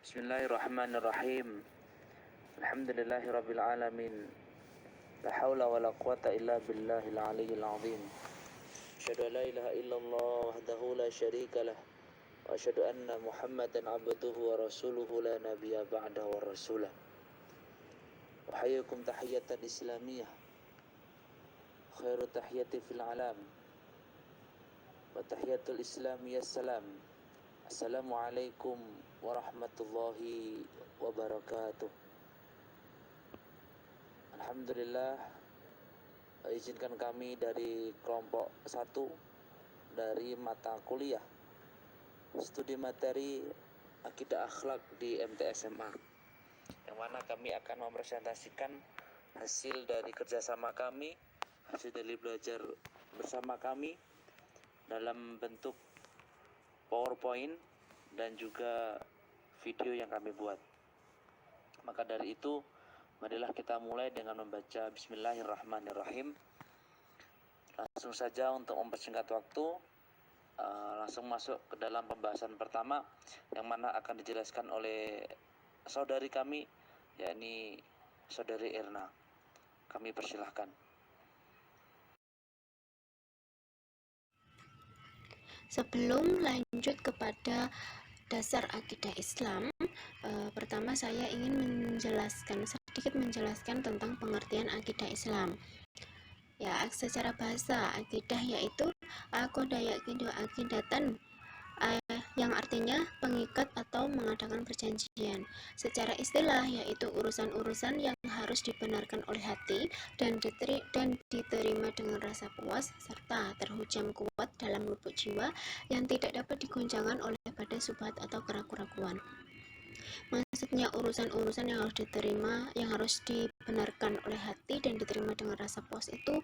Bismillahirrahmanirrahim. Alhamdulillahirabbil alamin. La haula wala quwata illa billahil aliyyil azim. Asyhadu an la ilaha illallah wahdahu la syarika lah wa asyhadu anna Muhammadan abduhu wa rasuluhu la nabiyya ba'dahu wa rasulah. Wa hayyukum tahiyatan islamiyah. Khairu tahiyati fil alam. Wa tahiyatul islamiyah salam. Assalamualaikum warahmatullahi wabarakatuh. Alhamdulillah, izinkan kami dari kelompok 1 dari mata kuliah studi materi akidah akhlak di MTSMA, yang mana kami akan mempresentasikan hasil dari kerjasama kami, hasil dari belajar bersama kami dalam bentuk PowerPoint dan juga video yang kami buat. Maka dari itu, marilah kita mulai dengan membaca Bismillahirrahmanirrahim. Langsung saja untuk mempersingkat waktu, langsung masuk ke dalam pembahasan pertama, yang mana akan dijelaskan oleh saudari kami, yakni saudari Irna. Kami persilahkan. Sebelum lanjut kepada dasar akidah Islam, pertama saya ingin sedikit menjelaskan tentang pengertian akidah Islam. Ya, secara bahasa, akidah yaitu akidatan, yang artinya pengikat atau mengadakan perjanjian. Secara istilah yaitu urusan-urusan yang harus dibenarkan oleh hati dan diterima dengan rasa puas serta terhujam kuat dalam lubuk jiwa yang tidak dapat digoncangkan oleh pada subhat atau keraguan. Maksudnya urusan-urusan yang harus dibenarkan oleh hati dan diterima dengan rasa puas itu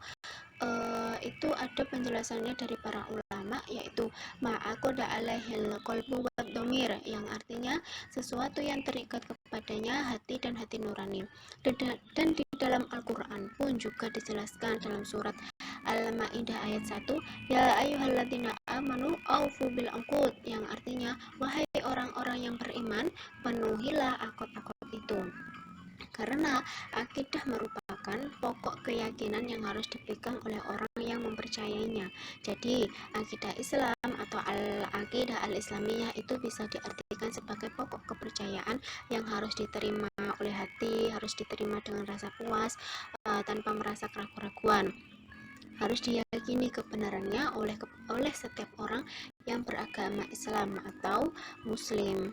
ada penjelasannya dari para ulama, yaitu ma'aqada alaihil qalbu wad dhamir, yang artinya sesuatu yang terikat kepadanya hati dan hati nurani. Dan di dalam Al-Quran pun juga dijelaskan dalam surat Al-Ma'idah ayat 1, ya ayyuhalladzina amanu aufu bil uqud, yang artinya wahai orang-orang yang beriman, penuhilah akad-akad itu. Karena akidah merupakan pokok keyakinan yang harus dipegang oleh orang yang mempercayainya. Jadi, akidah Islam atau al-aqidah al-islamiyah itu bisa diartikan sebagai pokok kepercayaan yang harus diterima oleh hati, harus diterima dengan rasa puas, tanpa merasa keraguan. Harus diyakini kebenarannya oleh setiap orang yang beragama Islam atau Muslim.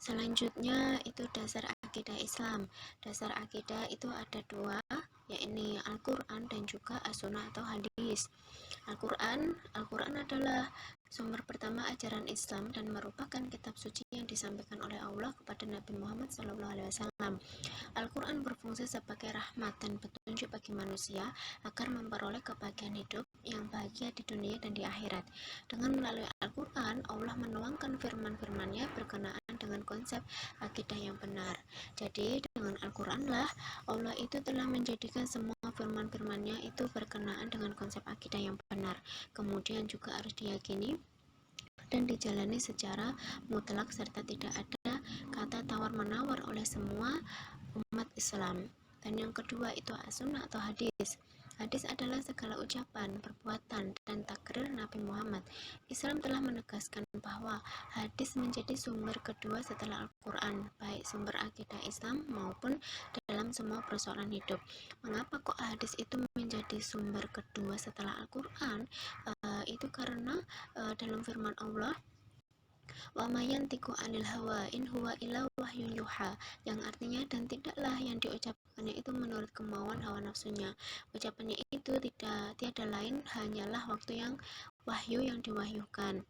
Selanjutnya itu dasar akidah Islam. Dasar akidah itu ada 2, yakni Al-Quran dan juga As-Sunnah atau hadis. Al-Quran adalah sumber pertama ajaran Islam dan merupakan kitab suci yang disampaikan oleh Allah kepada Nabi Muhammad SAW. Al-Quran berfungsi sebagai rahmat dan petunjuk bagi manusia agar memperoleh kebahagiaan hidup yang bahagia di dunia dan di akhirat. Dengan melalui Al-Quran, Allah menuangkan firman-firman-Nya berkenaan dengan konsep akidah yang benar. Jadi dengan Al-Quran lah Allah itu telah menjadikan semua firman-firman-Nya itu berkenaan dengan konsep akidah yang benar. Kemudian juga harus diyakini dan dijalani secara mutlak serta tidak ada kata tawar-menawar oleh semua umat Islam. Dan yang kedua itu as-sunnah atau hadis. Hadis adalah segala ucapan, perbuatan, dan takrir Nabi Muhammad. Islam telah menegaskan bahwa hadis menjadi sumber kedua setelah Al-Quran, baik sumber akidah Islam maupun dalam semua persoalan hidup. Mengapa kok hadis itu menjadi sumber kedua setelah Al-Quran? Itu karena dalam firman Allah, wa ma yantiqu anil hawa in huwa illa wahyun yuha, yang artinya dan tidaklah yang diucapkannya itu menurut kemauan hawa nafsunya. Ucapannya itu tiada lain hanyalah waktu yang wahyu yang diwahyukan.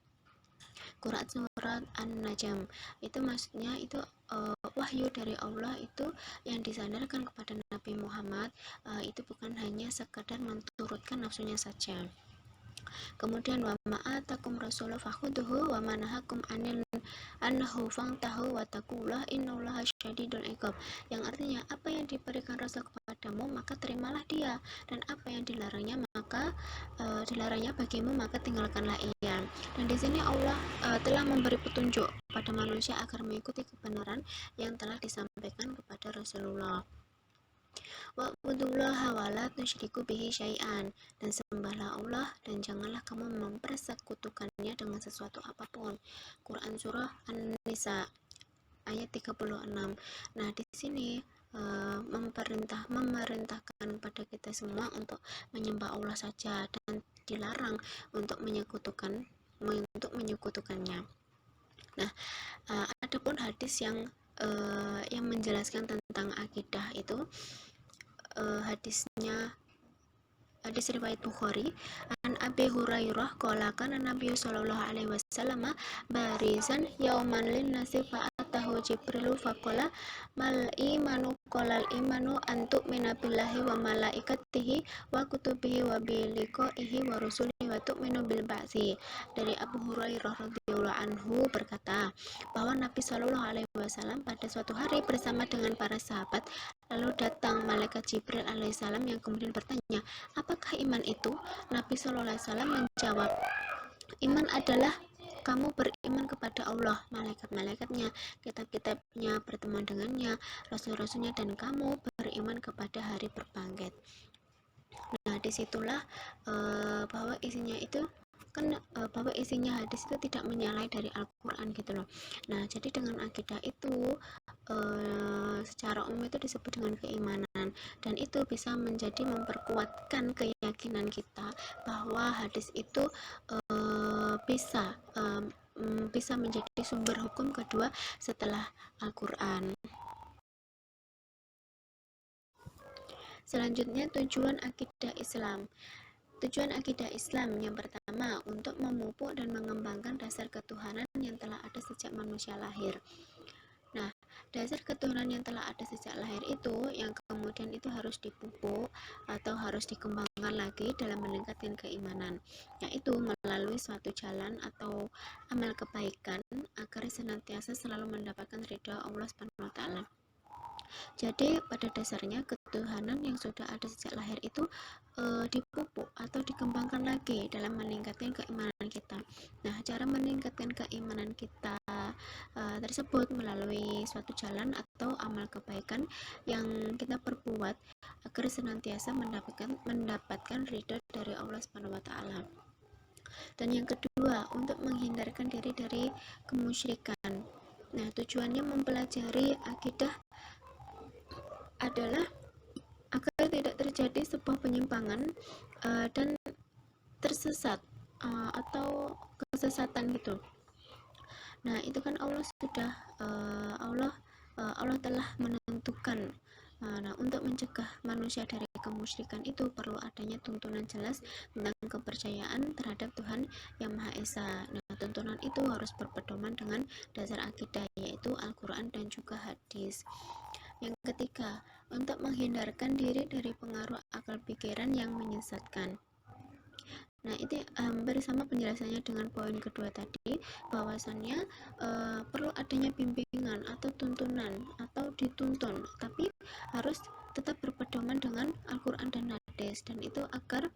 Quran surat An-Najm itu maksudnya itu wahyu dari Allah itu yang disandarkan kepada Nabi Muhammad, itu bukan hanya sekadar menturutkan nafsunya saja. Kemudian wa ma'atakum rasulullah fakhuduhu wa manahakum anhu fangtahu wa taqullaha innallaha syadidul iqab, yang artinya apa yang diberikan Rasul kepadamu maka terimalah dia, dan apa yang dilarangnya maka maka dilarangnya bagimu, maka tinggalkanlah ia. Dan di sini Allah telah memberi petunjuk pada manusia agar mengikuti kebenaran yang telah disampaikan kepada Rasulullah. Wa'budullaha wa la tusyriku bihi syai'an, dan sembahlah Allah dan janganlah kamu mempersekutukannya dengan sesuatu apapun. Quran surah An-Nisa ayat 36. Nah, di sini memerintahkan pada kita semua untuk menyembah Allah saja dan dilarang untuk menyekutukannya. Nah, adapun hadis yang menjelaskan tentang akidah itu, hadis riwayat Bukhari, an Abi Hurairah qala kana Nabi sallallahu alaihi wasallam barisan yauman lin nasi fa'atahu Jibril faqala mal imanu qala al imanu an tu'mina billahi wa malaikatihi wa kutubihi wa bi liqa'ihi wa rusulihi wa tu'minu bil ba'si. Dari Abu Hurairah radhiyallahu anhu berkata bahwa Nabi sallallahu alaihi wasallam pada suatu hari bersama dengan para sahabat, lalu datang malaikat Jibril alaihissalam yang kemudian bertanya, apakah iman itu? Nabi SAW menjawab, iman adalah kamu beriman kepada Allah, malaikat-malaikatnya, kitab-kitabnya, pertemuan dengannya, rasul-rasulnya, dan kamu beriman kepada hari berbangkit. Nah, disitulah bahwa isinya itu bahwa isinya hadis itu tidak menyalahi dari Al-Quran gitu loh. Nah, jadi dengan akidah itu secara umum itu disebut dengan keimanan, dan itu bisa menjadi memperkuatkan keyakinan kita bahwa hadis itu bisa menjadi sumber hukum kedua setelah Al-Quran. Selanjutnya, tujuan akidah Islam. Tujuan akidah Islam yang pertama, untuk memupuk dan mengembangkan dasar ketuhanan yang telah ada sejak manusia lahir. Nah, dasar ketuhanan yang telah ada sejak lahir itu yang kemudian itu harus dipupuk atau harus dikembangkan lagi dalam meningkatkan keimanan, yaitu melalui suatu jalan atau amal kebaikan agar senantiasa selalu mendapatkan ridha Allah Subhanahu wa taala. Jadi pada dasarnya ketuhanan yang sudah ada sejak lahir itu dipupuk atau dikembangkan lagi dalam meningkatkan keimanan kita. Nah, cara meningkatkan keimanan kita tersebut melalui suatu jalan atau amal kebaikan yang kita perbuat agar senantiasa mendapatkan ridha dari Allah Subhanahu wa taala. Dan yang kedua, untuk menghindarkan diri dari kemusyrikan. Nah, tujuannya mempelajari akidah adalah agar tidak terjadi sebuah penyimpangan dan tersesat atau kesesatan gitu. Nah, itu kan Allah telah menentukan. Nah, untuk mencegah manusia dari kemusyrikan itu perlu adanya tuntunan jelas tentang kepercayaan terhadap Tuhan yang Maha Esa. Nah, tuntunan itu harus berpedoman dengan dasar akidah, yaitu Al-Quran dan juga hadis. Yang ketiga, untuk menghindarkan diri dari pengaruh akal pikiran yang menyesatkan. Nah, itu bersama penjelasannya dengan poin kedua tadi, bahwasannya perlu adanya bimbingan atau tuntunan atau dituntun, tapi harus tetap berpedoman dengan Al-Quran dan hadis, dan itu agar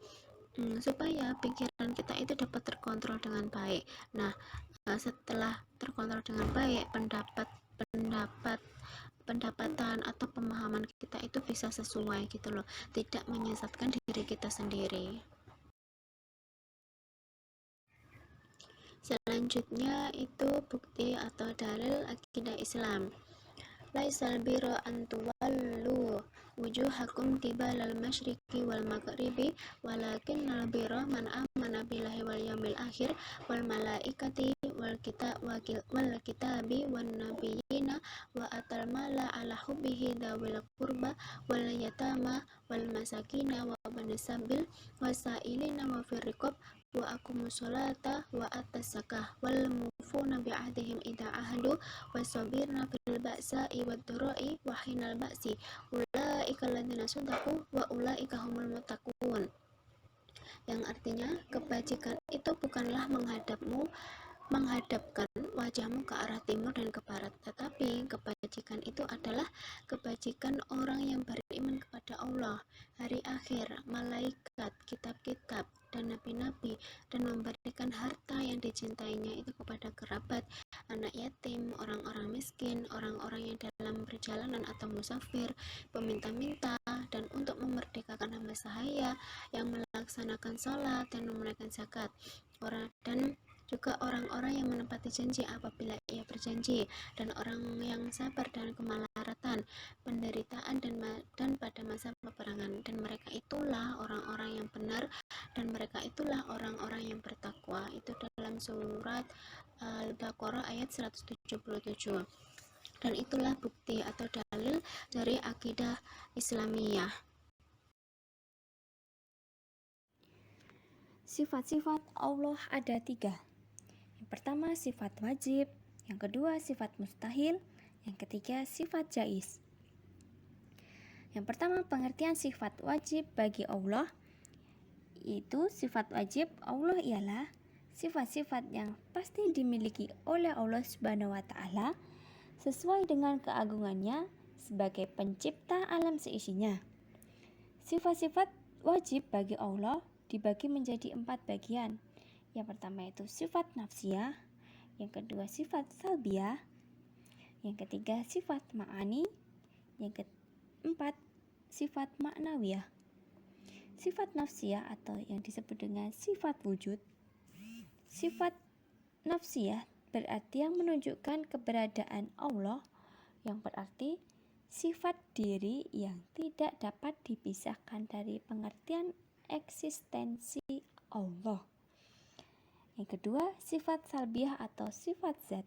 supaya pikiran kita itu dapat terkontrol dengan baik. Nah, setelah terkontrol dengan baik, pendapatan atau pemahaman kita itu bisa sesuai gitu loh, tidak menyesatkan diri kita sendiri. Selanjutnya itu bukti atau dalil akidah Islam. Laisal birra an tuwallu wujuhakum qibalal masyriqi wal maghribi walakinnal birra man amana billahi wal yawmil akhir wal malaikati wal kitabi wan nabiyina wa atal mala ala hubbihi dawil qurba wal yatama wal masakina wa banis sabil wasailina wa firriqab wa akumus salata wa atas zakah wal mufuna bi'ahdihim idha ahadu wasabirna bil ba'sa'i wad dara'i wa hinal ba'si ulaika alladziina shadaqu wa ulaika humul muttaqun. Yang artinya, kebajikan itu bukanlah menghadapkan wajahmu ke arah timur dan ke barat, tetapi kebajikan itu adalah kebajikan orang yang beriman beriman kepada Allah, hari akhir, malaikat, kitab-kitab, dan nabi-nabi, dan memberikan harta yang dicintainya itu kepada kerabat, anak yatim, orang-orang miskin, orang-orang yang dalam perjalanan atau musafir, peminta-minta, dan untuk memerdekakan hamba sahaya yang melaksanakan sholat dan menunaikan zakat, dan juga orang-orang yang menepati janji apabila ia berjanji, dan orang yang sabar dan kemalaratan, penderitaan, dan pada masa peperangan. Dan mereka itulah orang-orang yang benar, dan mereka itulah orang-orang yang bertakwa. Itu dalam surat Al-Baqarah ayat 177. Dan itulah bukti atau dalil dari akidah Islamiyah. Sifat-sifat Allah ada 3. Yang pertama sifat wajib, yang kedua sifat mustahil, yang ketiga sifat jaiz. Yang pertama, pengertian sifat wajib bagi Allah. Itu sifat wajib Allah ialah sifat-sifat yang pasti dimiliki oleh Allah Subhanahu wa taala sesuai dengan keagungannya sebagai pencipta alam seisinya. Sifat-sifat wajib bagi Allah dibagi menjadi 4 bagian. Yang pertama itu sifat nafsiyah, yang kedua sifat salbiyah, yang ketiga sifat ma'ani, yang keempat sifat ma'nawiyah. Sifat nafsiyah atau yang disebut dengan sifat wujud. Sifat nafsiyah berarti yang menunjukkan keberadaan Allah, yang berarti sifat diri yang tidak dapat dipisahkan dari pengertian eksistensi Allah. Yang kedua, sifat salbiyah atau sifat zat.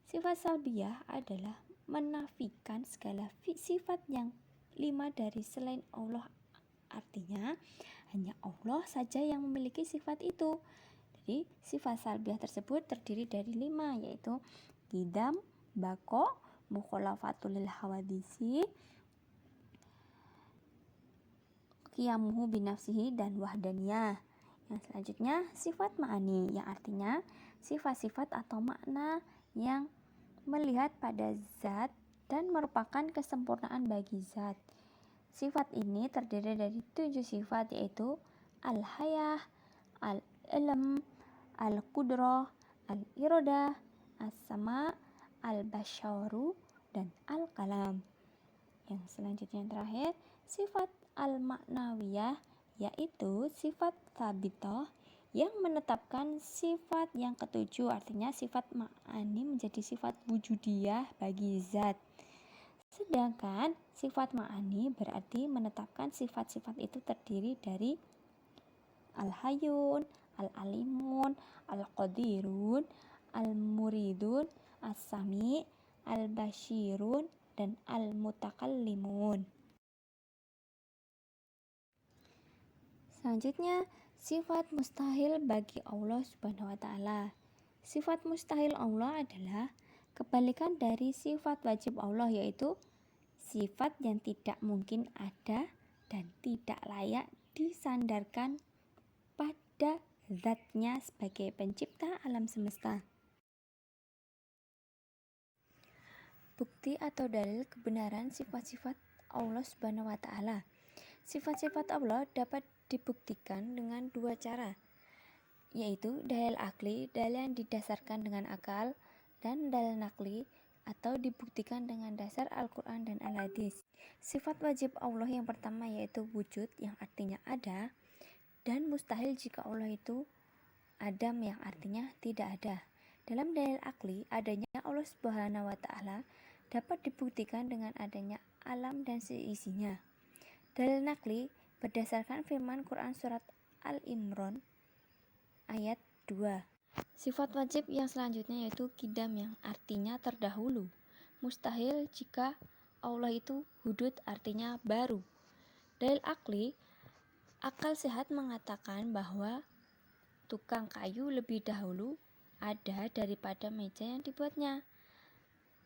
Sifat salbiyah adalah menafikan segala sifat yang 5 dari selain Allah. Artinya, hanya Allah saja yang memiliki sifat itu. Jadi, sifat salbiyah tersebut terdiri dari 5, yaitu qidam, baqo, mukhalafatul lil hawadisi, qiyamuhu binafsihi, dan wahdaniyah. Yang selanjutnya sifat ma'ani, yang artinya sifat-sifat atau makna yang melihat pada zat dan merupakan kesempurnaan bagi zat. Sifat ini terdiri dari 7 sifat, yaitu al-hayah, al-ilm, al-qudrah, al-iradah, as-sama, al-basyaru, dan al-kalam. Yang selanjutnya yang terakhir, sifat al-ma'nawiyah, yaitu sifat thabitoh yang menetapkan sifat yang ketujuh, artinya sifat ma'ani menjadi sifat wujudiyah bagi zat. Sedangkan sifat ma'ani berarti menetapkan sifat-sifat itu terdiri dari al-hayyun, al-alimun, al-qadirun, al-muridun, as-sami, al-bashirun, dan al-mutakallimun. Selanjutnya, sifat mustahil bagi Allah Subhanahu wa taala. Sifat mustahil Allah adalah kebalikan dari sifat wajib Allah, yaitu sifat yang tidak mungkin ada dan tidak layak disandarkan pada zatnya sebagai pencipta alam semesta. Bukti atau dalil kebenaran sifat-sifat Allah Subhanahu wa taala. Sifat-sifat Allah dapat dibuktikan dengan 2 cara, yaitu dalil akli, dalil yang didasarkan dengan akal, dan dalil nakli atau dibuktikan dengan dasar Al-Quran dan Al-Hadis. Sifat wajib Allah yang pertama yaitu wujud, yang artinya ada, dan mustahil jika Allah itu adam, yang artinya tidak ada. Dalam dalil akli, adanya Allah Subhanahu wa taala dapat dibuktikan dengan adanya alam dan seisinya. Dalil nakli berdasarkan firman Quran surat Al-Imran ayat 2. Sifat wajib yang selanjutnya yaitu qidam, yang artinya terdahulu. Mustahil jika Allah itu hudud, artinya baru. Dalil akli, akal sehat mengatakan bahwa tukang kayu lebih dahulu ada daripada meja yang dibuatnya.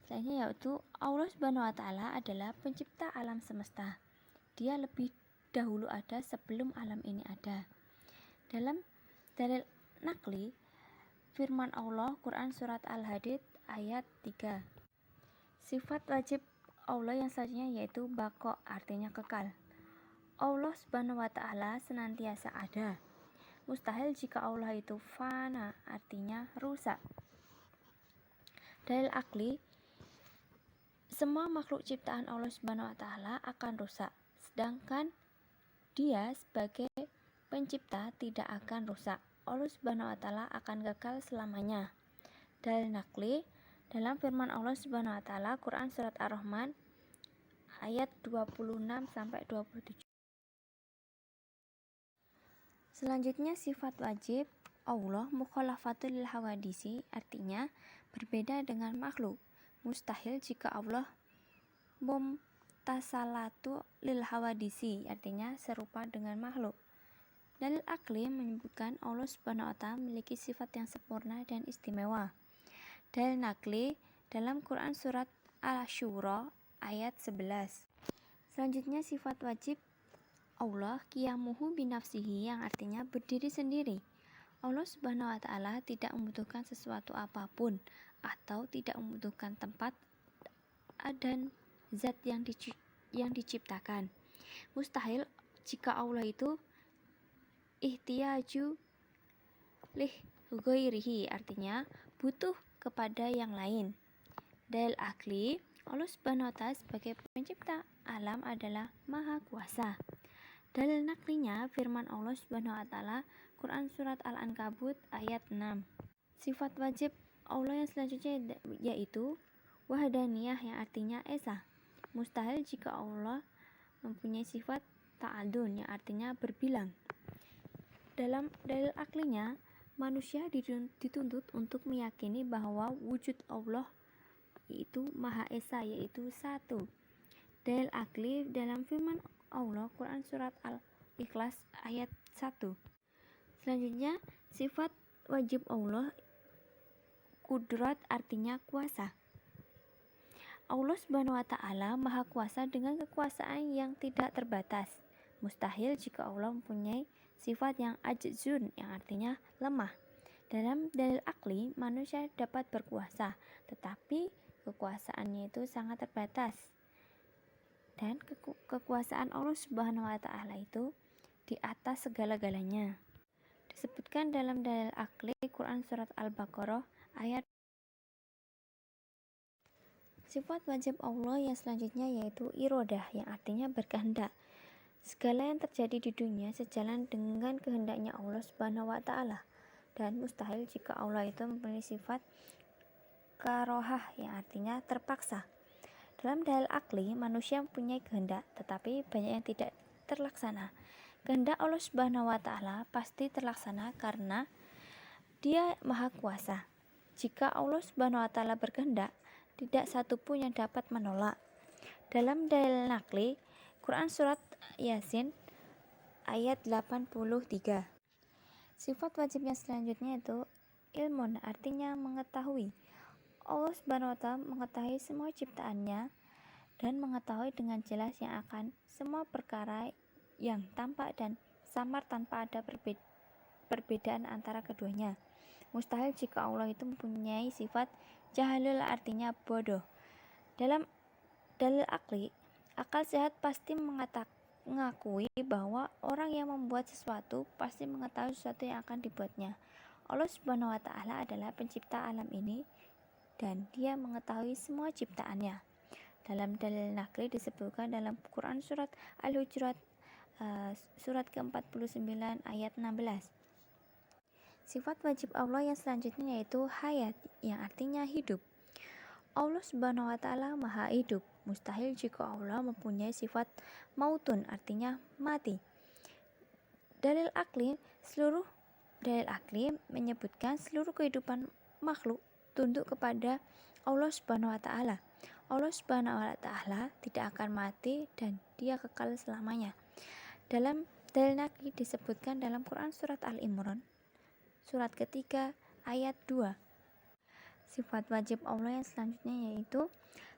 Selanjutnya yaitu Allah Subhanahu wa taala adalah pencipta alam semesta. Dia lebih dahulu ada sebelum alam ini ada. Dalam dalil nakli, firman Allah Quran surat Al-Hadid ayat 3. Sifat wajib Allah yang selanjutnya yaitu baqo, artinya kekal. Allah Subhanahu wa ta'ala senantiasa ada. Mustahil jika Allah itu fana, artinya rusak. Dalil akli, semua makhluk ciptaan Allah Subhanahu wa ta'ala akan rusak, sedangkan Dia sebagai pencipta tidak akan rusak. Allah Subhanahu wa ta'ala akan kekal selamanya. Dalil nakli, dalam firman Allah Subhanahu wa ta'ala Quran surat Ar-Rahman ayat 26 sampai 27. Selanjutnya sifat wajib Allah mukhalafatul lil hawadisi, artinya berbeda dengan makhluk. Mustahil jika Allah mumtasalatu lil hawadisi, artinya serupa dengan makhluk. Dalil akli menyebutkan Allah Subhanahu wa ta'ala memiliki sifat yang sempurna dan istimewa. Dalil nakli dalam Quran surat Al-Syura ayat 11. Selanjutnya sifat wajib Allah qiyamuhu binafsihi, yang artinya berdiri sendiri. Allah Subhanahu wa ta'ala tidak membutuhkan sesuatu apapun atau tidak membutuhkan tempat dan zat yang diciptakan. Mustahil jika Allah itu ihtiyaju lih ghairihi, artinya butuh kepada yang lain. Dalil akli, Allah Subhanahu wa ta'ala sebagai pencipta alam adalah maha kuasa. Dalil naklinya firman Allah Subhanahu wa ta'ala Quran surat Al-Ankabut ayat 6. Sifat wajib Allah yang selanjutnya yaitu wahdaniyah, yang artinya esa. Mustahil jika Allah mempunyai sifat ta'adun, yang artinya berbilang. Dalam dalil aklinya, manusia dituntut untuk meyakini bahwa wujud Allah itu maha esa, yaitu satu. Dalil akli dalam firman Allah Quran surat Al-Ikhlas ayat 1. Selanjutnya sifat wajib Allah kudrat, artinya kuasa. Allah Subhanahu wa ta'ala maha kuasa dengan kekuasaan yang tidak terbatas. Mustahil jika Allah mempunyai sifat yang ajzun, yang artinya lemah. Dalam dalil akli, manusia dapat berkuasa, tetapi kekuasaannya itu sangat terbatas. Dan kekuasaan Allah Subhanahu wa ta'ala itu di atas segala-galanya. Disebutkan dalam dalil akli Quran surat Al-Baqarah ayat. Sifat wajib Allah yang selanjutnya yaitu irodah, yang artinya berkehendak. Segala yang terjadi di dunia sejalan dengan kehendaknya Allah Subhanahu wa ta'ala. Dan mustahil jika Allah itu mempunyai sifat karohah, yang artinya terpaksa. Dalam dalil akli, manusia mempunyai kehendak, tetapi banyak yang tidak terlaksana. Kehendak Allah Subhanahu wa ta'ala pasti terlaksana karena Dia maha kuasa. Jika Allah Subhanahu wa ta'ala berkehendak, tidak satu pun yang dapat menolak. Dalam dalil nakli, Quran surat Yasin ayat 83. Sifat wajib yang selanjutnya itu ilmun, artinya mengetahui. Allah Subhanahu wa ta'ala mengetahui semua ciptaannya dan mengetahui dengan jelas yang akan semua perkara yang tampak dan samar tanpa ada perbedaan antara keduanya. Mustahil jika Allah itu mempunyai sifat jahalul, artinya bodoh. Dalam dalil akli, akal sehat pasti mengakui bahwa orang yang membuat sesuatu pasti mengetahui sesuatu yang akan dibuatnya. Allah Subhanahu wa ta'ala adalah pencipta alam ini dan Dia mengetahui semua ciptaannya. Dalam dalil nakli disebutkan dalam Quran surat Al-Hujurat surat ke-49 ayat 16. Sifat wajib Allah yang selanjutnya yaitu hayat, yang artinya hidup. Allah Subhanahu wa ta'ala maha hidup. Mustahil jika Allah mempunyai sifat mautun, artinya mati. Dalil akli menyebutkan seluruh kehidupan makhluk tunduk kepada Allah Subhanahu wa ta'ala. Allah Subhanahu wa ta'ala tidak akan mati dan Dia kekal selamanya. Dalam dalil nakli disebutkan dalam Quran surat Al-Imran surat ketiga ayat 2. Sifat wajib Allah yang selanjutnya yaitu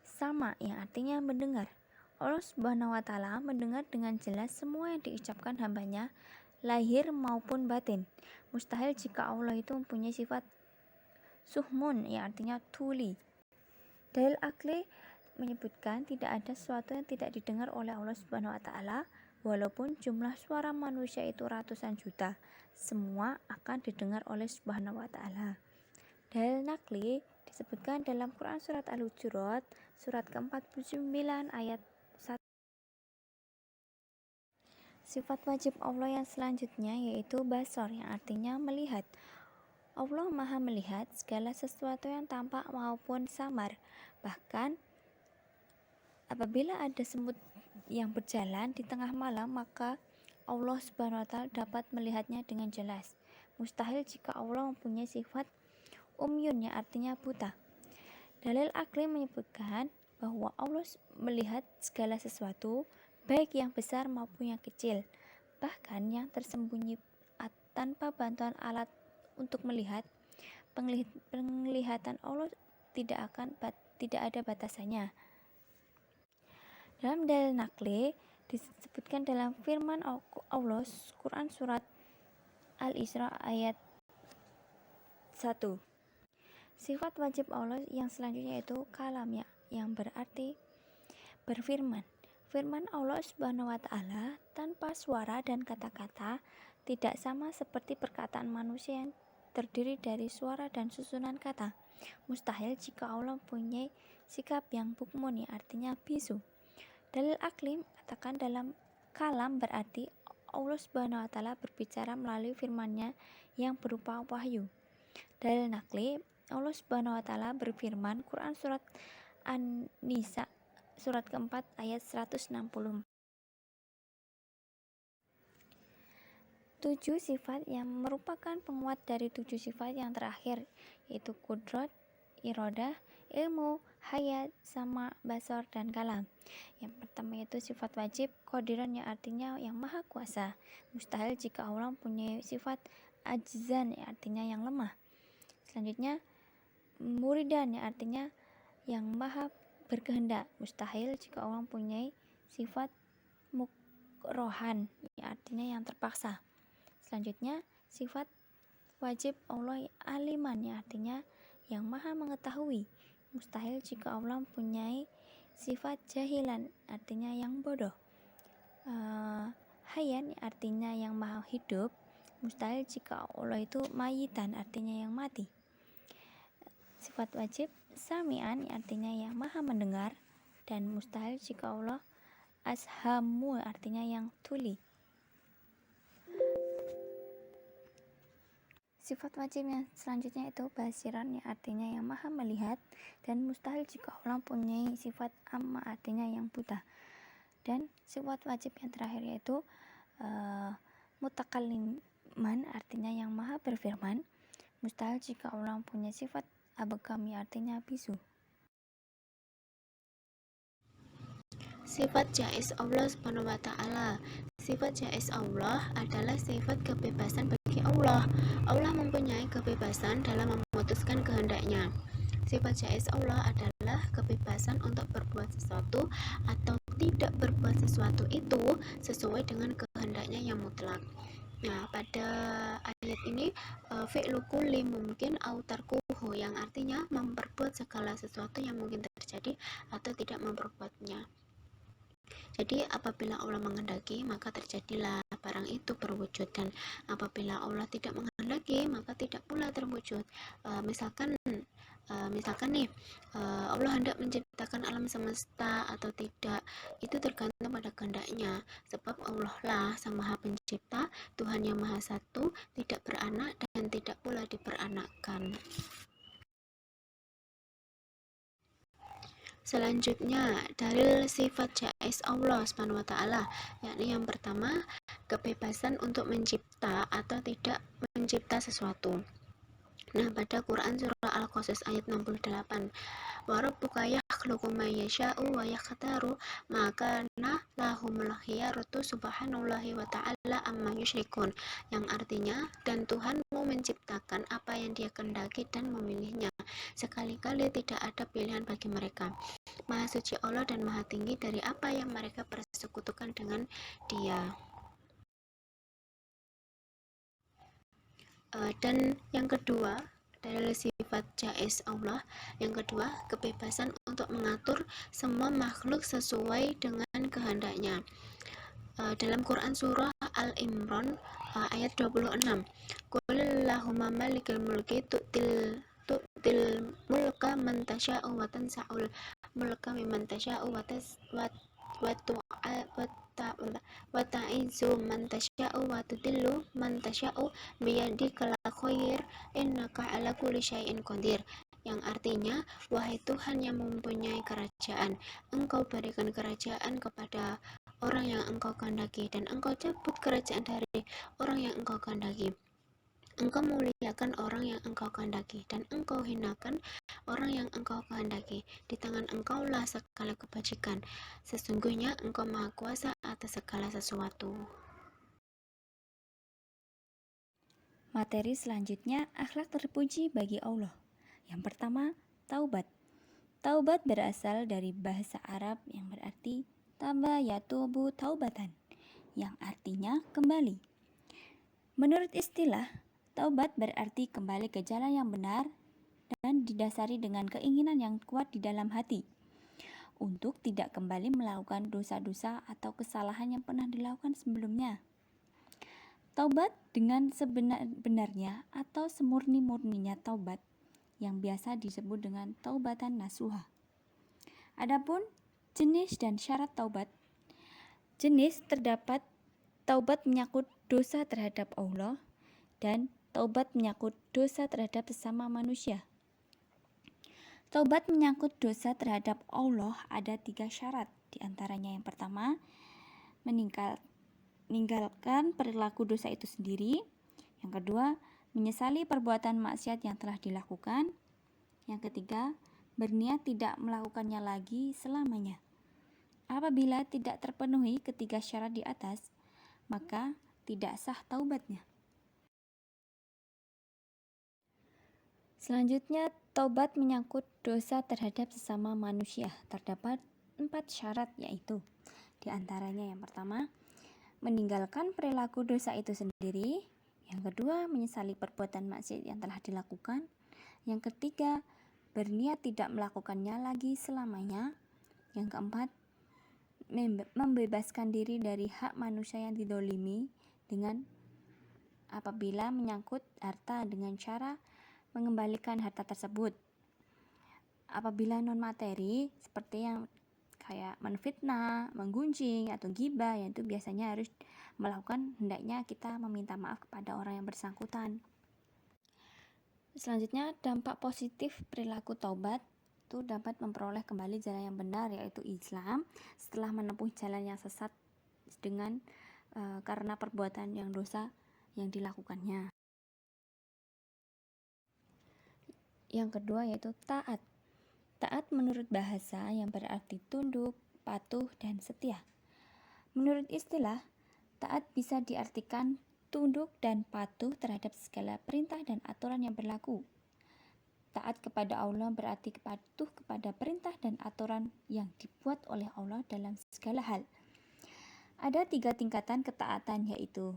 sama, yang artinya mendengar. Allah Subhanahu wa ta'ala mendengar dengan jelas semua yang diucapkan hambanya, lahir maupun batin. Mustahil jika Allah itu mempunyai sifat suhmun, yang artinya tuli. Dalil akli menyebutkan tidak ada sesuatu yang tidak didengar oleh Allah Subhanahu wa taala. Walaupun jumlah suara manusia itu ratusan juta, semua akan didengar oleh Subhanahu wa taala. Dalil nakli disebutkan dalam Quran surat Al-Hujurat surat ke-49 ayat 1. Sifat wajib Allah yang selanjutnya yaitu basar, yang artinya melihat. Allah Maha melihat segala sesuatu yang tampak maupun samar. Bahkan apabila ada semut yang berjalan di tengah malam, maka Allah Subhanahu wa taala dapat melihatnya dengan jelas. Mustahil jika Allah mempunyai sifat umyun, yang artinya buta. Dalil akli menyebutkan bahwa Allah melihat segala sesuatu, baik yang besar maupun yang kecil, bahkan yang tersembunyi tanpa bantuan alat untuk melihat. Penglihatan Allah tidak ada batasannya. Dalam dalil nakli disebutkan dalam firman Allah Quran surat Al-Isra ayat 1. Sifat wajib Allah yang selanjutnya yaitu kalam, yang berarti berfirman. Firman Allah Subhanahu wa taala tanpa suara dan kata-kata tidak sama seperti perkataan manusia yang terdiri dari suara dan susunan kata. Mustahil jika Allah mempunyai sikap yang bukmun, artinya bisu. Dalil akli katakan dalam kalam berarti Allah Subhanahu wa taala berbicara melalui firman-Nya yang berupa wahyu. Dalil nakli Allah Subhanahu wa taala berfirman Quran surat An-Nisa surat keempat ayat 164. 7 sifat yang merupakan penguat dari 7 sifat yang terakhir, yaitu kudrat, iradah, ilmu, hayat, sama, basar, dan kalam. Yang pertama yaitu sifat wajib, qadiran, yang artinya yang maha kuasa. Mustahil jika Allah mempunyai sifat ajzan, yang artinya yang lemah. Selanjutnya muridan, yang artinya yang maha berkehendak. Mustahil jika Allah mempunyai sifat mukrohan, yang artinya yang terpaksa. Selanjutnya sifat wajib Allah aliman, yang artinya yang maha mengetahui. Mustahil jika Allah mempunyai sifat jahilan, artinya yang bodoh. Hayan, artinya yang maha hidup. Mustahil jika Allah itu mayitan, artinya yang mati. Sifat wajib sami'an, artinya yang maha mendengar. Dan mustahil jika Allah ashamu, artinya yang tuli. Sifat wajib yang selanjutnya itu basiran, yang artinya yang maha melihat. Dan mustahil jika Allah mempunyai sifat amma, artinya yang buta. Dan sifat wajib yang terakhir yaitu mutakalliman, artinya yang maha berfirman. Mustahil jika Allah mempunyai sifat abgami, artinya bisu. Sifat jaiz Allah Subhanahu wa taala. Sifat jaiz Allah adalah sifat kebebasan bagi Allah. Allah mempunyai kebebasan dalam memutuskan kehendaknya. Sifat jaiz Allah adalah kebebasan untuk berbuat sesuatu atau tidak berbuat sesuatu itu sesuai dengan kehendaknya yang mutlak. Nah, pada ayat ini fi'lu kulli mungkin au tarkuhu, yang artinya memperbuat segala sesuatu yang mungkin terjadi atau tidak memperbuatnya. Jadi apabila Allah menghendaki maka terjadilah barang itu berwujud, dan apabila Allah tidak menghendaki maka tidak pula terwujud. Misalkan nih Allah hendak menciptakan alam semesta atau tidak, itu tergantung pada kehendaknya, sebab Allah lah sang maha pencipta, Tuhan yang maha satu, tidak beranak dan tidak pula diperanakkan. Selanjutnya dalil sifat jaiz Allah Subhanahu wa taala, yakni yang pertama kebebasan untuk mencipta atau tidak mencipta sesuatu. Nah, pada Quran surah Al-Qasas ayat 68, wa rabbuka yakhluqu ma yasha'u wa yakhtaru maka lahumul khiyaratu subhanallahi wa ta'ala amma yusyrikun, yang artinya dan Tuhanmu menciptakan apa yang Dia kehendaki dan memilihnya, sekali-kali tidak ada pilihan bagi mereka. Maha suci Allah dan maha tinggi dari apa yang mereka persekutukan dengan Dia. Dan yang kedua dalil sifat jais Allah. Yang kedua, kebebasan untuk mengatur semua makhluk sesuai dengan kehendaknya. Dalam Quran surah Al-Imran ayat 26, Qulillahumma malikal mulki tu'til mulka man tasya'u wa tansa'ul mulka mimman tasya'u wa ta'izzu man tasya'u wa tudillu man tasya'u biyadikal khair innaka ala kulli syai'in qadir. Yang artinya, wahai Tuhan yang mempunyai kerajaan, Engkau berikan kerajaan kepada orang yang Engkau kehendaki, dan Engkau cabut kerajaan dari orang yang Engkau kehendaki. Engkau muliakan orang yang Engkau kehendaki, dan Engkau hinakan orang yang Engkau kehendaki. Di tangan Engkau lah segala kebajikan. Sesungguhnya Engkau Maha Kuasa atas segala sesuatu. Materi selanjutnya, akhlak terpuji bagi Allah. Yang pertama, taubat. Taubat berasal dari bahasa Arab yang berarti taba yatubu taubatan, yang artinya kembali. Menurut istilah, taubat berarti kembali ke jalan yang benar dan didasari dengan keinginan yang kuat di dalam hati untuk tidak kembali melakukan dosa-dosa atau kesalahan yang pernah dilakukan sebelumnya. Taubat dengan sebenar-benarnya atau semurni-murninya taubat yang biasa disebut dengan taubatan nasuha. Adapun jenis dan syarat taubat. Jenis terdapat taubat menyangkut dosa terhadap Allah dan taubat menyangkut dosa terhadap sesama manusia. Taubat menyangkut dosa terhadap Allah ada 3 syarat. Di antaranya yang pertama, meninggalkan perilaku dosa itu sendiri. Yang kedua, menyesali perbuatan maksiat yang telah dilakukan. Yang ketiga, berniat tidak melakukannya lagi selamanya. Apabila tidak terpenuhi ketiga syarat di atas, maka tidak sah taubatnya. Selanjutnya, taubat menyangkut dosa terhadap sesama manusia. Terdapat 4 syarat, yaitu di antaranya yang pertama, meninggalkan perilaku dosa itu sendiri. Yang kedua, menyesali perbuatan maksiat yang telah dilakukan. Yang ketiga, berniat tidak melakukannya lagi selamanya. Yang keempat, membebaskan diri dari hak manusia yang didolimi dengan apabila menyangkut harta dengan cara mengembalikan harta tersebut. Apabila non materi seperti yang kayak menfitnah, menggunjing atau ghibah, yaitu biasanya harus melakukan, hendaknya kita meminta maaf kepada orang yang bersangkutan. Selanjutnya, dampak positif perilaku taubat itu dapat memperoleh kembali jalan yang benar, yaitu Islam, setelah menempuh jalan yang sesat dengan karena perbuatan yang dosa yang dilakukannya. Yang kedua yaitu taat. Taat menurut bahasa yang berarti tunduk, patuh, dan setia. Menurut istilah, taat bisa diartikan tunduk dan patuh terhadap segala perintah dan aturan yang berlaku. Taat kepada Allah berarti patuh kepada perintah dan aturan yang dibuat oleh Allah dalam segala hal. Ada 3 tingkatan ketaatan, yaitu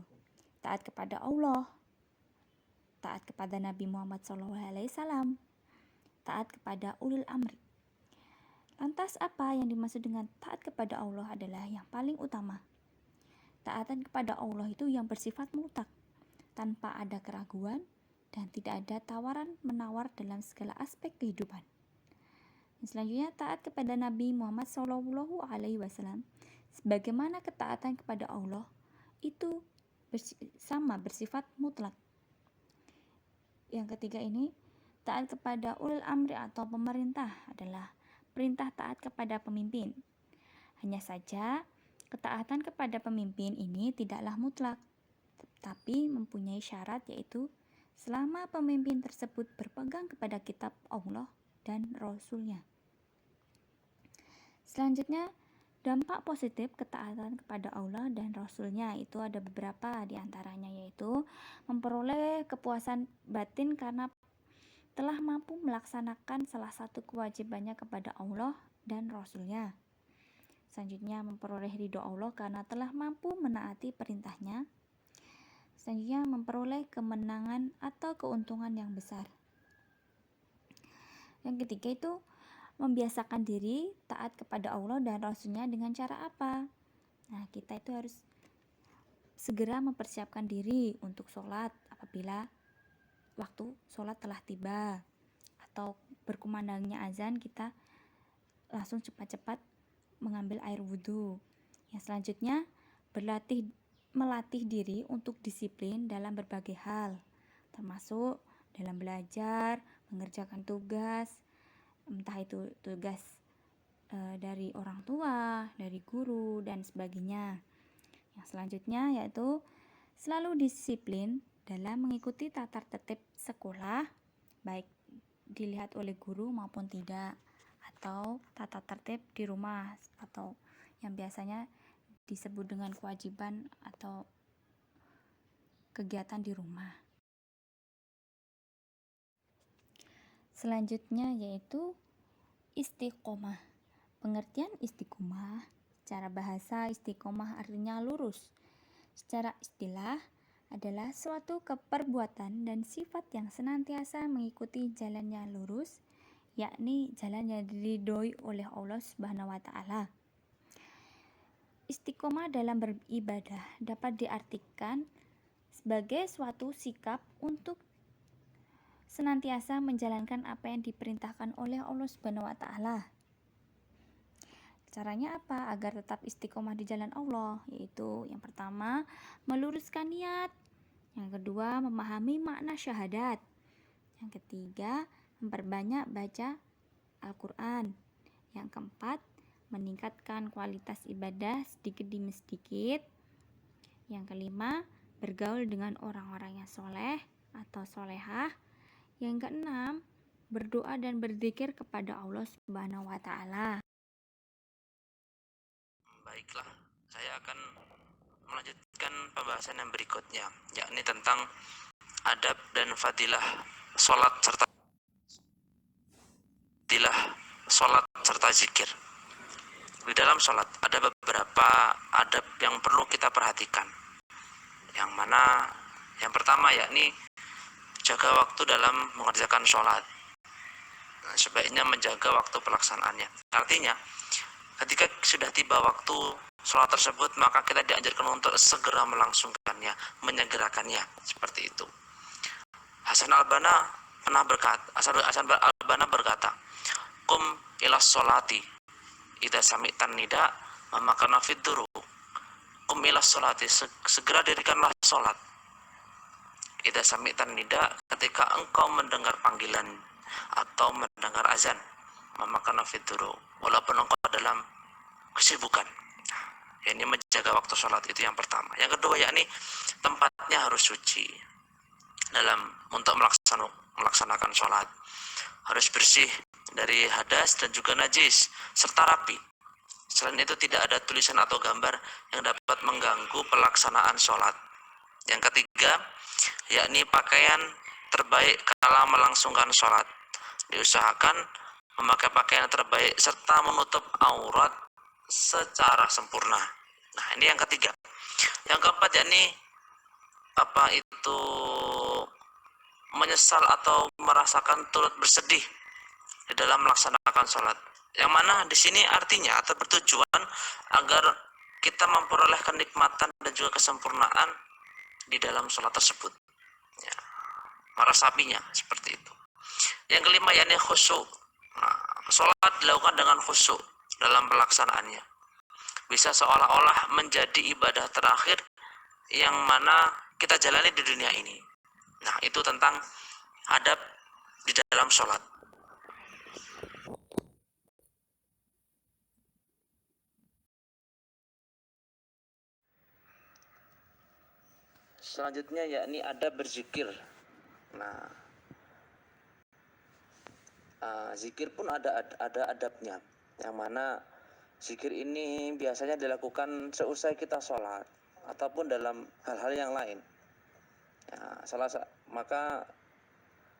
taat kepada Allah, taat kepada Nabi Muhammad SAW, taat kepada ulil amri. Lantas apa yang dimaksud dengan taat kepada Allah adalah yang paling utama. Taatan kepada Allah itu yang bersifat mutlak, tanpa ada keraguan dan tidak ada tawaran-menawar dalam segala aspek kehidupan. Selanjutnya, taat kepada Nabi Muhammad SAW, sebagaimana ketaatan kepada Allah itu bersifat mutlak. Yang ketiga ini, taat kepada ulil amri atau pemerintah adalah perintah taat kepada pemimpin. Hanya saja, ketaatan kepada pemimpin ini tidaklah mutlak, tetapi mempunyai syarat, yaitu selama pemimpin tersebut berpegang kepada kitab Allah dan Rasul-Nya. Selanjutnya, dampak positif ketaatan kepada Allah dan Rasul-Nya itu ada beberapa, di antaranya yaitu memperoleh kepuasan batin karena telah mampu melaksanakan salah satu kewajibannya kepada Allah dan Rasul-Nya. Selanjutnya, memperoleh ridho Allah karena telah mampu menaati perintahnya. Selanjutnya, memperoleh kemenangan atau keuntungan yang besar. Yang ketiga itu membiasakan diri taat kepada Allah dan Rasulnya dengan cara apa? Nah, kita itu harus segera mempersiapkan diri untuk sholat apabila waktu sholat telah tiba, atau berkumandangnya azan kita langsung cepat-cepat mengambil air wudhu. Yang selanjutnya melatih diri untuk disiplin dalam berbagai hal, termasuk dalam belajar, mengerjakan tugas, entah itu tugas dari orang tua, dari guru, dan sebagainya. Yang selanjutnya yaitu selalu disiplin dalam mengikuti tata tertib sekolah, baik dilihat oleh guru maupun tidak, atau tata tertib di rumah, atau yang biasanya disebut dengan kewajiban atau kegiatan di rumah. Selanjutnya yaitu istiqomah. Pengertian istiqomah secara bahasa, istiqomah artinya lurus. Secara istilah adalah suatu keperbuatan dan sifat yang senantiasa mengikuti jalan yang lurus, yakni jalan yang diridhoi oleh Allah Subhanahu wa taala. Istiqomah dalam beribadah dapat diartikan sebagai suatu sikap untuk senantiasa menjalankan apa yang diperintahkan oleh Allah Subhanahu wa taala. Caranya apa agar tetap istiqomah di jalan Allah? Yaitu yang pertama, meluruskan niat. Yang kedua, memahami makna syahadat. Yang ketiga, memperbanyak baca Al-Quran. Yang keempat, meningkatkan kualitas ibadah sedikit demi sedikit. Yang kelima, bergaul dengan orang-orang yang soleh atau solehah. Yang keenam, berdoa dan berzikir kepada Allah Subhanahu wa taala. Baiklah, saya akan melanjutkan pembahasan yang berikutnya, yakni tentang adab dan fadilah sholat serta zikir. Di dalam sholat ada beberapa adab yang perlu kita perhatikan, yang mana yang pertama yakni jaga waktu dalam mengerjakan sholat. Sebaiknya menjaga waktu pelaksanaannya. Artinya, ketika sudah tiba waktu sholat tersebut, maka kita dianjurkan untuk segera melangsungkannya, menyegerakannya, seperti itu. Hasan al-Banna berkata, "Qum ila sholati idza sami'tan nida maka nafid duru." Qum ila sholati, segera dirikanlah sholat. Idza sami'tan nida, ketika engkau mendengar panggilan atau mendengar azan, maka nafid duru, walaupun engkau dalam kesibukan. Ini menjaga waktu sholat, itu yang pertama. Yang kedua yakni tempatnya harus suci untuk melaksanakan sholat. Harus bersih dari hadas dan juga najis serta rapi. Selain itu tidak ada tulisan atau gambar yang dapat mengganggu pelaksanaan sholat. Yang ketiga yakni pakaian terbaik kala melangsungkan sholat. Diusahakan memakai pakaian terbaik serta menutup aurat secara sempurna. Nah, ini yang ketiga. Yang keempat yakni menyesal atau merasakan turut bersedih di dalam melaksanakan sholat. Yang mana di sini artinya atau bertujuan agar kita memperoleh kenikmatan dan juga kesempurnaan di dalam sholat tersebut. Ya, merasapinya seperti itu. Yang kelima yakni khusyuk. Nah, sholat dilakukan dengan khusyuk dalam pelaksanaannya. Bisa seolah-olah menjadi ibadah terakhir yang mana kita jalani di dunia ini. Nah, itu tentang adab di dalam sholat. Selanjutnya yakni adab berzikir. Nah, zikir pun ada adabnya, yang mana zikir ini biasanya dilakukan seusai kita sholat ataupun dalam hal-hal yang lain. Maka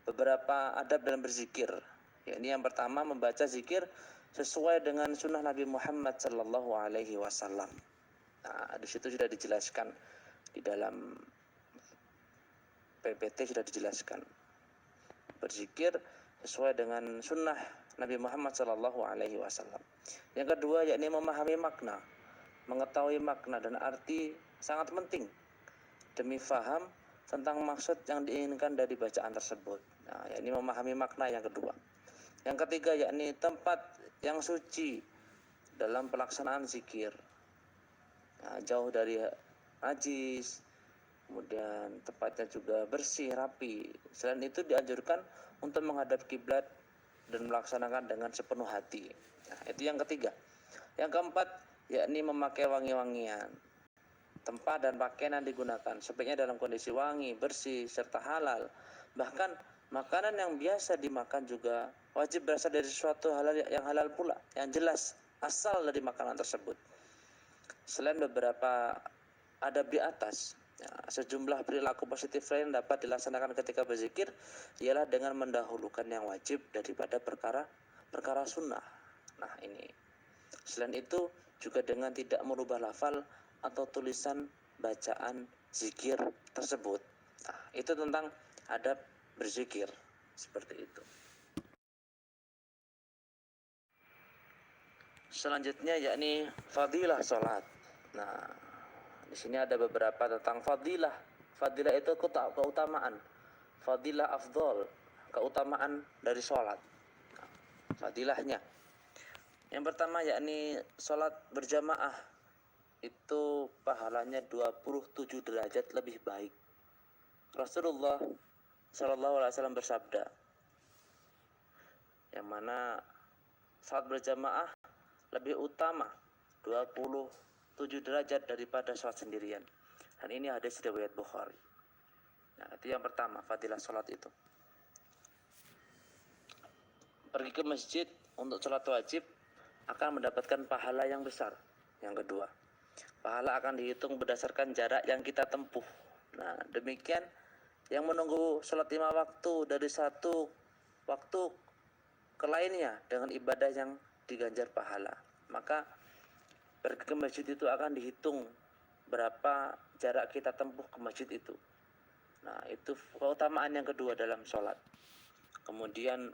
beberapa adab dalam berzikir, yakni yang pertama membaca zikir sesuai dengan sunnah Nabi Muhammad Sallallahu Alaihi Wasallam. Nah, di situ sudah dijelaskan di dalam PPT, sudah dijelaskan berzikir sesuai dengan sunnah Nabi Muhammad SAW. Yang kedua yakni memahami makna, mengetahui makna dan arti sangat penting demi faham tentang maksud yang diinginkan dari bacaan tersebut. Nah, yakni memahami makna yang kedua. Yang ketiga yakni tempat yang suci dalam pelaksanaan zikir. Nah, jauh dari najis, kemudian tempatnya juga bersih, rapi. Selain itu dianjurkan untuk menghadap kiblat dan melaksanakan dengan sepenuh hati. Nah, itu yang ketiga. Yang keempat yakni memakai wangi-wangian. Tempat dan pakaian yang digunakan sebaiknya dalam kondisi wangi, bersih, serta halal. Bahkan makanan yang biasa dimakan juga wajib berasal dari sesuatu halal yang halal pula, yang jelas asal dari makanan tersebut. Selain beberapa adab di atas, ya, sejumlah perilaku positif lain dapat dilaksanakan ketika berzikir ialah dengan mendahulukan yang wajib daripada perkara sunnah. Nah ini. Selain itu juga dengan tidak merubah lafal atau tulisan bacaan zikir tersebut. Nah, itu tentang adab berzikir seperti itu. Selanjutnya yakni fadilah salat. Nah, di sini ada beberapa tentang fadilah. Fadilah itu keutamaan. Fadilah afdol, keutamaan dari salat. Nah, fadilahnya. Yang pertama yakni salat berjamaah itu pahalanya 27 derajat lebih baik. Rasulullah SAW bersabda, yang mana salat berjamaah lebih utama 27 derajat daripada salat sendirian. Dan ini hadis riwayat Bukhari. Nah, itu yang pertama, fadilah salat itu. Pergi ke masjid untuk salat wajib akan mendapatkan pahala yang besar. Yang kedua, pahala akan dihitung berdasarkan jarak yang kita tempuh. Nah, demikian yang menunggu salat 5 waktu dari satu waktu ke lainnya dengan ibadah yang diganjar pahala. Maka pergi ke masjid itu akan dihitung berapa jarak kita tempuh ke masjid itu. Nah, itu keutamaan yang kedua dalam salat. Kemudian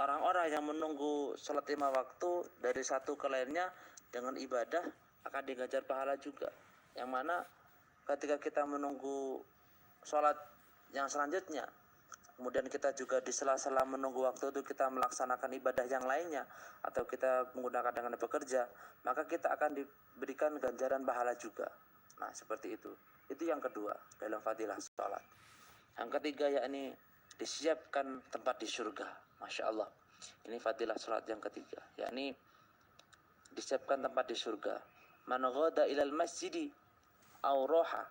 orang-orang yang menunggu salat 5 waktu dari satu ke lainnya dengan ibadah akan diganjar pahala juga. Yang mana ketika kita menunggu salat yang selanjutnya, kemudian kita juga di sela-sela menunggu waktu itu kita melaksanakan ibadah yang lainnya atau kita menggunakan dengan bekerja, maka kita akan diberikan ganjaran pahala juga. Nah, seperti itu. Itu yang kedua dalam fadilah salat. Yang ketiga yakni disiapkan tempat di surga. Masya Allah. Ini fadilah salat yang ketiga, yakni disiapkan tempat di surga. Man ghada ilal masjidi aw roha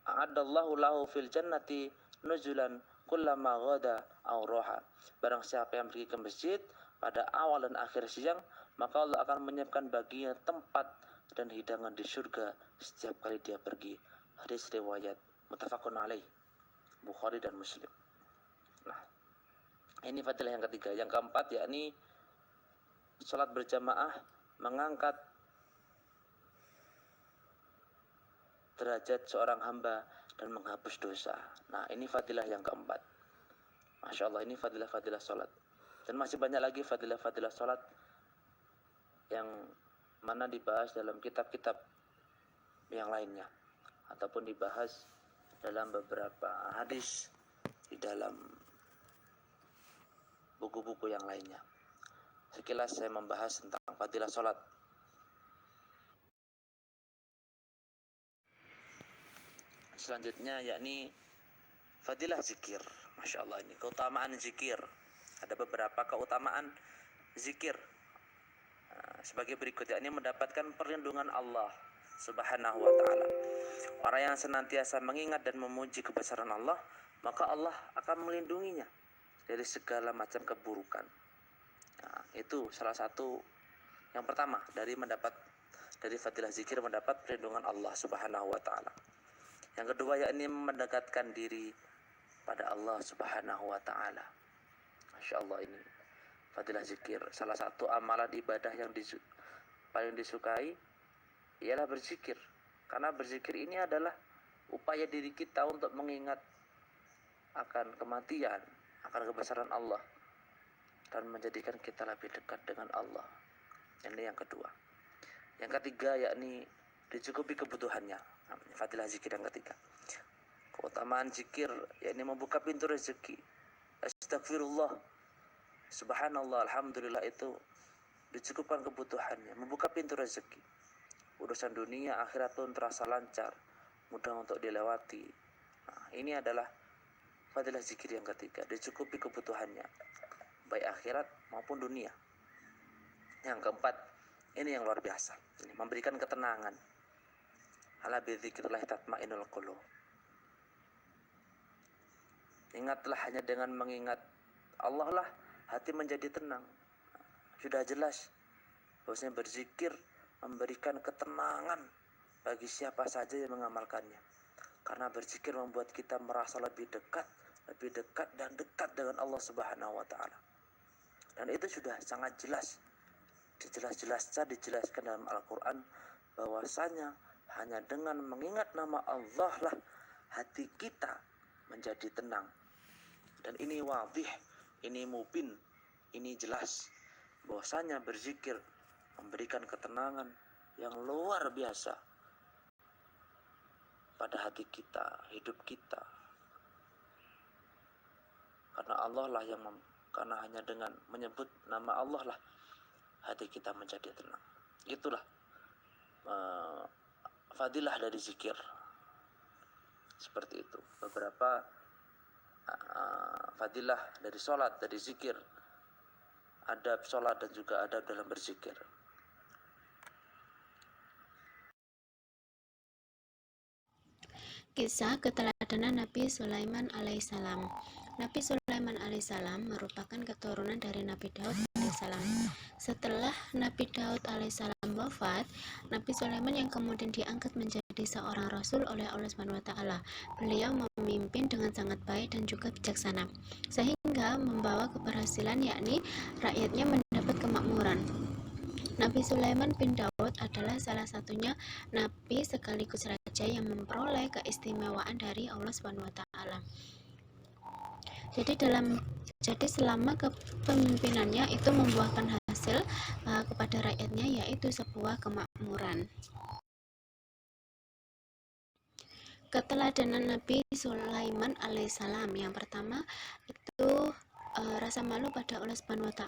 a'addallahu lahu fil jannati nuzulan kullama ghada aw roha. Barang siapa yang pergi ke masjid pada awal dan akhir siang, maka Allah akan menyiapkan baginya tempat dan hidangan di surga setiap kali dia pergi. Hadis riwayat muttafaqun alaih, Bukhari dan Muslim. Nah, ini fadilah yang ketiga. Yang keempat yakni salat berjamaah mengangkat derajat seorang hamba dan menghapus dosa. Nah, ini fadilah yang keempat. Masya Allah, ini fadilah-fadilah salat. Dan masih banyak lagi fadilah-fadilah salat yang mana dibahas dalam kitab-kitab yang lainnya ataupun dibahas dalam beberapa hadis di dalam buku-buku yang lainnya. Sekilas saya membahas tentang fadilah salat. Selanjutnya yakni fadilah zikir. Masya Allah, ini keutamaan zikir. Ada beberapa keutamaan zikir sebagai berikut, yakni mendapatkan perlindungan Allah Subhanahu wa ta'ala. Orang yang senantiasa mengingat dan memuji kebesaran Allah, maka Allah akan melindunginya dari segala macam keburukan. Nah, itu salah satu yang pertama dari fadilah zikir, mendapat perlindungan Allah Subhanahu wa ta'ala. Yang kedua yakni mendekatkan diri pada Allah Subhanahu wa ta'ala. Masya Allah, ini fadilah zikir. Salah satu amalan ibadah yang paling disukai ialah berzikir. Karena berzikir ini adalah upaya diri kita untuk mengingat akan kematian, akan kebesaran Allah dan menjadikan kita lebih dekat dengan Allah. Ini yang kedua. Yang ketiga yakni dicukupi kebutuhannya. Fadilah zikir yang ketiga. Keutamaan zikir yakni membuka pintu rezeki. Astagfirullah, subhanallah, alhamdulillah, itu dicukupkan kebutuhannya, membuka pintu rezeki. Urusan dunia akhirat pun terasa lancar, mudah untuk dilewati. Nah, ini adalah fadilah zikir yang ketiga, dicukupi kebutuhannya, baik akhirat maupun dunia. Yang keempat, ini yang luar biasa, ini memberikan ketenangan. Ala bidzikrillah tatma'innul qulub. Ingatlah, hanya dengan mengingat Allah lah hati menjadi tenang. Sudah jelas bahwasanya berzikir memberikan ketenangan bagi siapa saja yang mengamalkannya. Karena berzikir membuat kita merasa lebih dekat dan dekat dengan Allah Subhanahu wa taala. Dan itu sudah sangat jelas. Dijelaskan dalam Al-Qur'an bahwasanya hanya dengan mengingat nama Allah lah hati kita menjadi tenang. Dan ini wadih, ini mubin, ini jelas bahwasanya berzikir memberikan ketenangan yang luar biasa pada hati kita, hidup kita. Karena Allah lah yang karena hanya dengan menyebut nama Allah lah hati kita menjadi tenang. Itulah fadilah dari zikir. Seperti itu. Beberapa fadilah dari sholat, dari zikir, adab sholat dan juga adab dalam berzikir. Kisah keteladanan Nabi Sulaiman alaihissalam. Nabi Sulaiman alaihissalam merupakan keturunan dari Nabi Daud alaihissalam. Setelah Nabi Daud alaihissalam wafat, Nabi Sulaiman yang kemudian diangkat menjadi seorang rasul oleh Allah SWT. Beliau memimpin dengan sangat baik dan juga bijaksana, sehingga membawa keberhasilan, yakni rakyatnya mendapat kemakmuran. Nabi Sulaiman bin Daud adalah salah satunya nabi sekaligus raja yang memperoleh keistimewaan dari Allah SWT. Jadi selama kepemimpinannya itu membuahkan hasil kepada rakyatnya, yaitu sebuah kemakmuran. Keteladanan Nabi Sulaiman alaihissalam. Yang pertama itu rasa malu pada Allah SWT.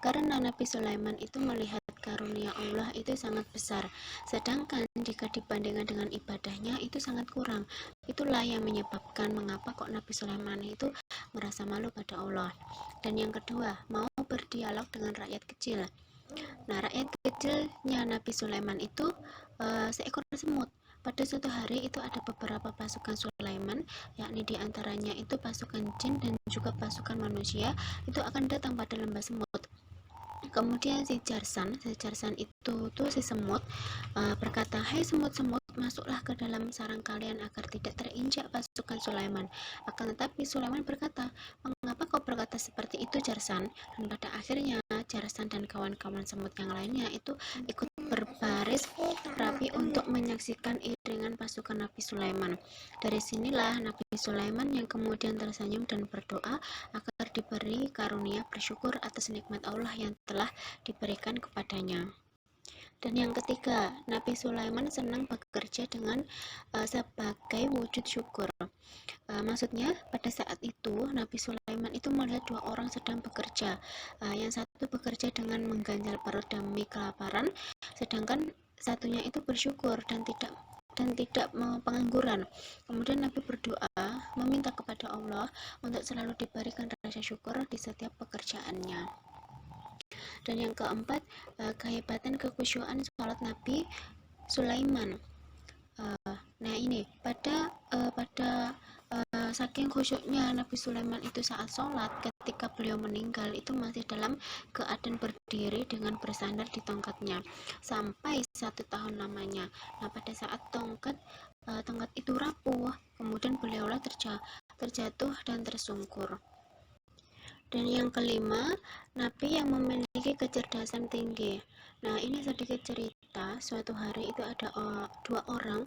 Karena Nabi Sulaiman itu melihat karunia Allah itu sangat besar, sedangkan jika dibandingkan dengan ibadahnya itu sangat kurang. Itulah yang menyebabkan mengapa kok Nabi Sulaiman itu merasa malu pada Allah. Dan yang kedua, mau berdialog dengan rakyat kecil. Nah, rakyat kecilnya Nabi Sulaiman itu seekor semut. Pada suatu hari itu ada beberapa pasukan Sulaiman, yakni diantaranya itu pasukan jin dan juga pasukan manusia, itu akan datang pada lembah semut. Kemudian si Jarsan itu tuh si semut berkata, "Hai semut-semut, masuklah ke dalam sarang kalian agar tidak terinjak pasukan Sulaiman." Akan tetapi Sulaiman berkata, "Mengapa kau berkata seperti itu, Jarsan?" Dan pada akhirnya Jarsan dan kawan-kawan semut yang lainnya itu ikut berbaris rapi untuk menyaksikan iringan pasukan Nabi Sulaiman. Dari sinilah Nabi Sulaiman yang kemudian tersenyum dan berdoa agar diberi karunia bersyukur atas nikmat Allah yang telah diberikan kepadanya. Dan yang ketiga, Nabi Sulaiman senang bekerja dengan sebagai wujud syukur. Maksudnya pada saat itu Nabi Sulaiman itu melihat dua orang sedang bekerja. Yang satu bekerja dengan mengganjal perut demi kelaparan, sedangkan satunya itu bersyukur dan tidak mau pengangguran. Kemudian Nabi berdoa meminta kepada Allah untuk selalu diberikan rasa syukur di setiap pekerjaannya. Dan yang keempat, kehebatan kekhusyuan sholat Nabi Sulaiman. Nah ini pada saking khusyuknya Nabi Sulaiman itu saat sholat, ketika beliau meninggal itu masih dalam keadaan berdiri dengan bersandar di tongkatnya sampai 1 tahun lamanya. Nah pada saat tongkat itu rapuh, kemudian beliaulah terjatuh dan tersungkur. Dan yang kelima, Nabi yang memiliki kecerdasan tinggi. Nah ini sedikit cerita. Suatu hari itu ada dua orang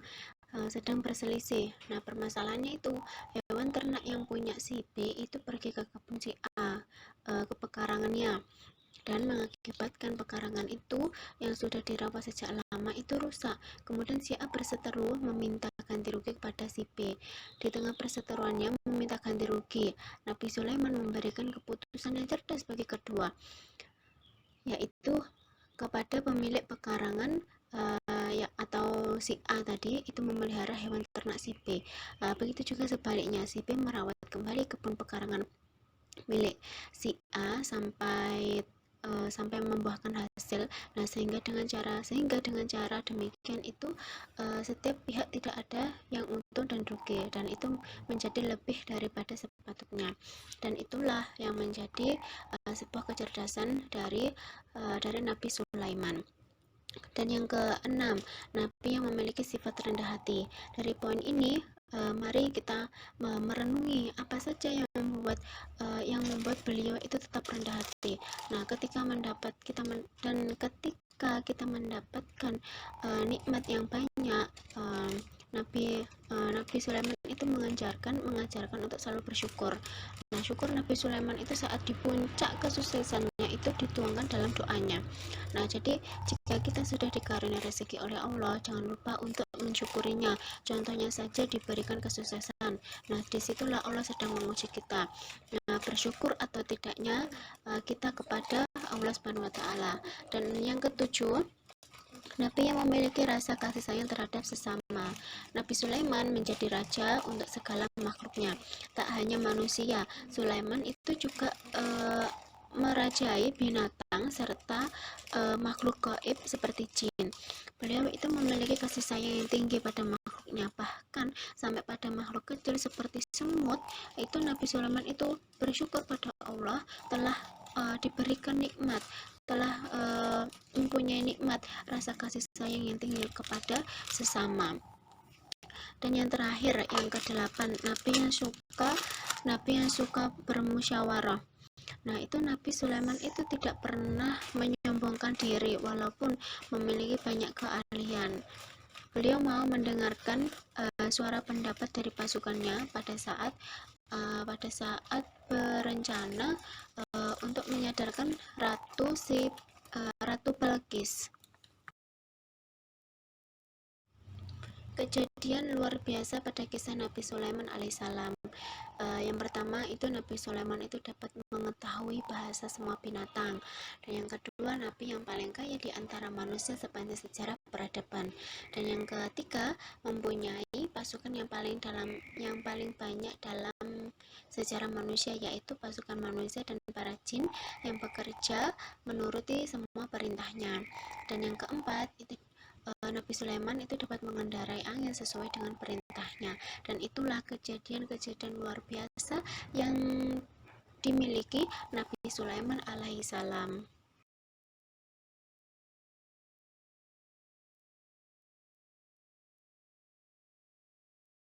sedang berselisih. Nah, permasalahannya itu hewan ternak yang punya si B itu pergi ke kebun si A, ke pekarangannya, dan mengakibatkan pekarangan itu yang sudah dirawat sejak lama itu rusak. Kemudian si A berseteru meminta ganti rugi kepada si B. Di tengah perseteruannya meminta ganti rugi, Nabi Sulaiman memberikan keputusan yang cerdas bagi kedua, yaitu kepada pemilik pekarangan ya, atau si A tadi itu memelihara hewan ternak si B. Begitu juga sebaliknya, si B merawat kembali kebun pekarangan milik si A sampai membuahkan hasil. Nah, sehingga dengan cara demikian itu setiap pihak tidak ada yang untung dan rugi, dan itu menjadi lebih daripada sepatutnya. Dan itulah yang menjadi sebuah kecerdasan dari Nabi Sulaiman. Dan yang keenam, Nabi yang memiliki sifat rendah hati. Dari poin ini, mari kita merenungi apa saja yang membuat beliau itu tetap rendah hati. Nah, ketika kita mendapatkan nikmat yang banyak, Nabi Sulaiman itu mengajarkan untuk selalu bersyukur. Nah, syukur Nabi Sulaiman itu saat di puncak kesuksesannya itu dituangkan dalam doanya. Nah, jadi jika kita sudah dikaruniai rezeki oleh Allah, jangan lupa untuk mensyukurinya. Contohnya saja diberikan kesuksesan. Nah, disitulah Allah sedang menguji kita. Nah, bersyukur atau tidaknya kita kepada Allah Subhanahu wa Ta'ala. Dan yang ketujuh, Nabi yang memiliki rasa kasih sayang terhadap sesama. Nabi Sulaiman menjadi raja untuk segala makhluknya, tak hanya manusia. Sulaiman itu juga merajai binatang serta makhluk gaib seperti jin. Beliau itu memiliki kasih sayang yang tinggi pada makhluknya, bahkan sampai pada makhluk kecil seperti semut. Itu Nabi Sulaiman itu bersyukur pada Allah telah diberikan nikmat, telah mempunyai nikmat rasa kasih sayang yang tinggi kepada sesama. Dan yang terakhir, yang kedelapan, Nabi yang suka bermusyawarah. Nah, itu Nabi Sulaiman itu tidak pernah menyombongkan diri walaupun memiliki banyak keahlian. Beliau mau mendengarkan suara pendapat dari pasukannya pada saat berencana untuk menyadarkan Ratu Belkis. Kejadian luar biasa pada kisah Nabi Sulaiman alaihissalam. Yang pertama itu Nabi Sulaiman itu dapat mengetahui bahasa semua binatang. Dan yang kedua, Nabi yang paling kaya di antara manusia sepanjang sejarah peradaban. Dan yang ketiga, mempunyai pasukan yang paling banyak dalam sejarah manusia, yaitu pasukan manusia dan para jin yang bekerja menuruti semua perintahnya. Dan yang keempat, itu Nabi Sulaiman itu dapat mengendarai angin sesuai dengan perintahnya. Dan itulah kejadian-kejadian luar biasa yang dimiliki Nabi Sulaiman alaihissalam.